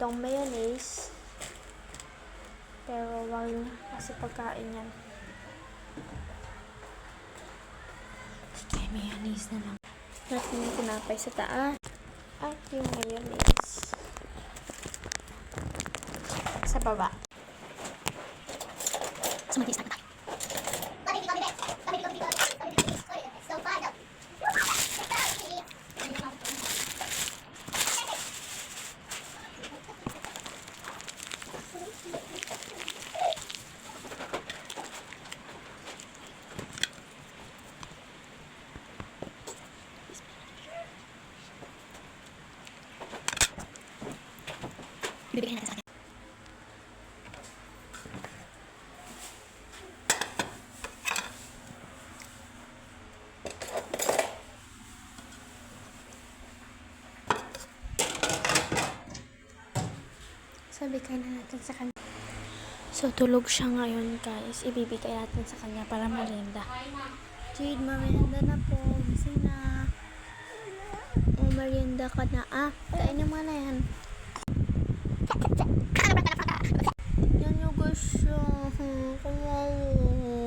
itong mayonnaise. Pero wag kasi pagkain yan. Sige, mayonnaise na lang. Natin yung tinapay sa taas. At yung mayonnaise sa baba. So, mag-i-start na tayo. Bibigyan natin sa akin. Bigay na natin sa kanya. So, tulog siya ngayon, guys. Ibibigay natin sa kanya para merienda. Jade, merienda na po. Gising na. O, merienda ka na. Kainin mo na yan. Yan yung gusto. Kumawa.